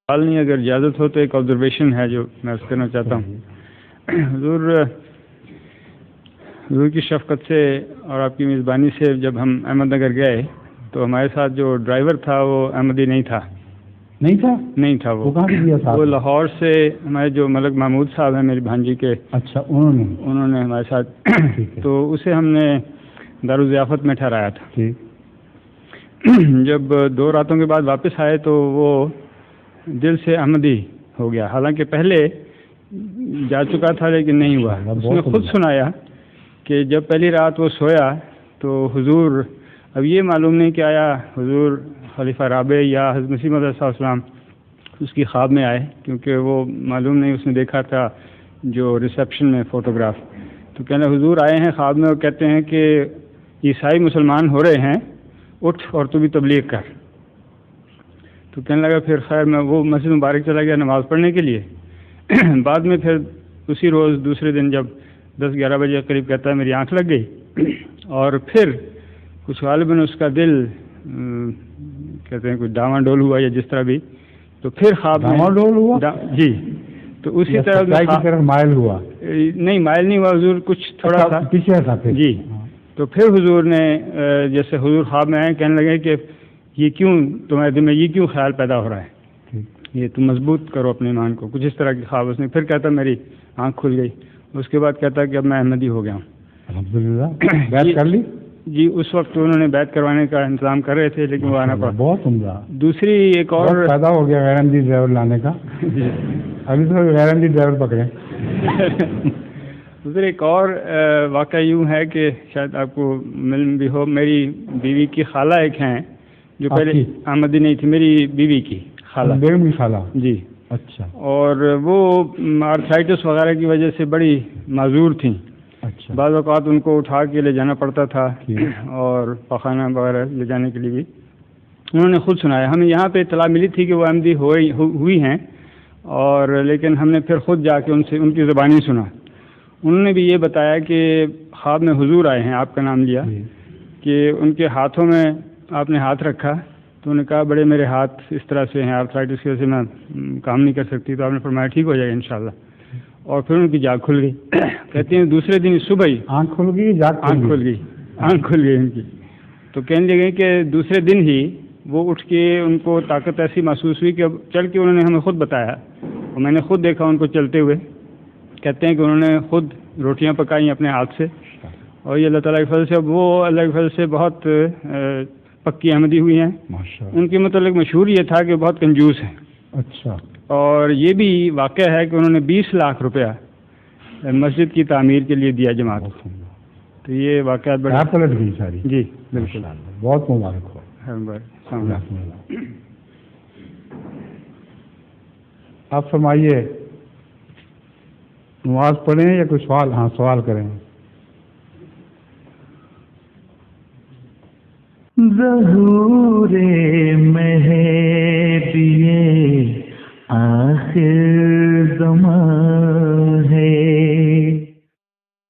سوال نہیں، اگر اجازت ہو تو ایک آبزرویشن ہے جو میں عرض کرنا چاہتا ہوں. حضور کی شفقت سے اور آپ کی میزبانی سے جب ہم احمد نگر گئے تو ہمارے ساتھ جو ڈرائیور تھا وہ احمدی نہیں تھا. نہیں تھا وہ کہاں سے دیا تھا؟ وہ لاہور سے ہمارے جو ملک محمود صاحب ہیں میری بھانجی کے. اچھا، انہوں نے ہمارے ساتھ تو اسے ہم نے دارالضیافت میں ٹھہرایا تھا. ٹھیک. جب 2 راتوں کے بعد واپس آئے تو وہ دل سے احمدی ہو گیا، حالانکہ پہلے جا چکا تھا لیکن نہیں ہوا. اس نے خود سنایا کہ جب پہلی رات وہ سویا تو حضور، اب یہ معلوم نہیں کہ آیا حضور خلیفہ رابع یا حضرت مسیح موعود صلی اللہ علیہ وسلم اس کی خواب میں آئے، کیونکہ وہ معلوم نہیں، اس نے دیکھا تھا جو ریسیپشن میں فوٹوگراف. تو کہنا حضور آئے ہیں خواب میں اور کہتے ہیں کہ عیسائی مسلمان ہو رہے ہیں، اٹھ اور تو بھی تبلیغ کر. تو کہنے لگا پھر خیر میں وہ مسجد مبارک چلا گیا نماز پڑھنے کے لیے. بعد میں پھر اسی روز دوسرے دن جب 10-11 بجے قریب کہتا ہے میری آنکھ لگ گئی اور پھر کچھ غالباً اس کا دل کہتے ہیں کچھ ڈاواں ڈول ہوا یا جس طرح بھی، تو پھر خواب ڈاواں ڈول ہوا. جی، تو اسی طرح مائل ہوا. نہیں، مائل نہیں ہوا حضور، کچھ تھوڑا سا پیچھے تھا. جی. تو پھر حضور نے جیسے حضور خواب میں آئے کہنے لگے کہ یہ کیوں تمہارے دل میں یہ کیوں خیال پیدا ہو رہا ہے، یہ تم مضبوط کرو اپنے ایمان کو. کچھ اس طرح کی خواب اس نے. پھر کہتا میری آنکھ کھل گئی. اس کے بعد کہتا کہ اب میں احمدی ہو گیا ہوں. الحمدللہ. بیعت کر لی؟ جی، اس وقت انہوں نے بیعت کروانے کا انتظام کر رہے تھے لیکن وہ آنا پڑا. بہت عمدہ. دوسری ایک اور پیدا ہو گیا غیر احمدی ڈرائیور لانے کا. ابھی تو غیر احمدی ڈرائیور پکڑے. دوسرے ایک اور واقعہ یوں ہے کہ شاید آپ کو معلوم بھی ہو، میری بیوی کی خالہ ایک ہیں جو پہلے احمدی نہیں تھی، میری بیوی کی خالہ. بیگم کی خالہ. جی. اچھا. اور وہ آرتھرائٹس وغیرہ کی وجہ سے بڑی معذور تھیں. اچھا. بعض بعض اوقات ان کو اٹھا کے لے جانا پڑتا تھا اور پخانہ وغیرہ لے جانے کے لیے بھی. انہوں نے خود سنایا. ہمیں یہاں پہ اطلاع ملی تھی کہ وہ احمدی ہوئی ہیں، اور لیکن ہم نے پھر خود جا کے ان سے ان کی زبانی سنا. انہوں نے بھی یہ بتایا کہ خواب میں حضور آئے ہیں، آپ کا نام لیا کہ ان کے ہاتھوں میں آپ نے ہاتھ رکھا تو انہوں نے کہا بڑے میرے ہاتھ اس طرح سے ہیں، آرتھرائٹس کی وجہ سے میں کام نہیں کر سکتی. تو آپ نے فرمایا ٹھیک ہو جائے گا انشاءاللہ. اور پھر ان کی جاگ کھل گئی. کہتے ہیں دوسرے دن صبح ہی آنکھ کھل گئی. آنکھ کھل گئی ان کی. تو کہنے لگے کہ دوسرے دن ہی وہ اٹھ کے ان کو طاقت ایسی محسوس ہوئی کہ اب چل کے انہوں نے ہمیں خود بتایا اور میں نے خود دیکھا ان کو چلتے ہوئے. کہتے ہیں کہ انہوں نے خود روٹیاں پکائیں اپنے ہاتھ سے، اور یہ اللہ تعالیٰ کے فضل سے اب وہ اللہ کے فضل سے بہت پکی احمدی ہوئی ہیں. ان کے متعلق مشہور یہ تھا کہ بہت کنجوس ہیں. اچھا. اور یہ بھی واقعہ ہے کہ انہوں نے 20 لاکھ روپیہ مسجد کی تعمیر کے لیے دیا جماعت کو. تو یہ واقعات بڑے پلٹ گئی ساری. جی بالکل. بہت مبارک ہو. آپ فرمائیے، نماز پڑھیں یا کوئی سوال؟ ہاں سوال کریں. ظہور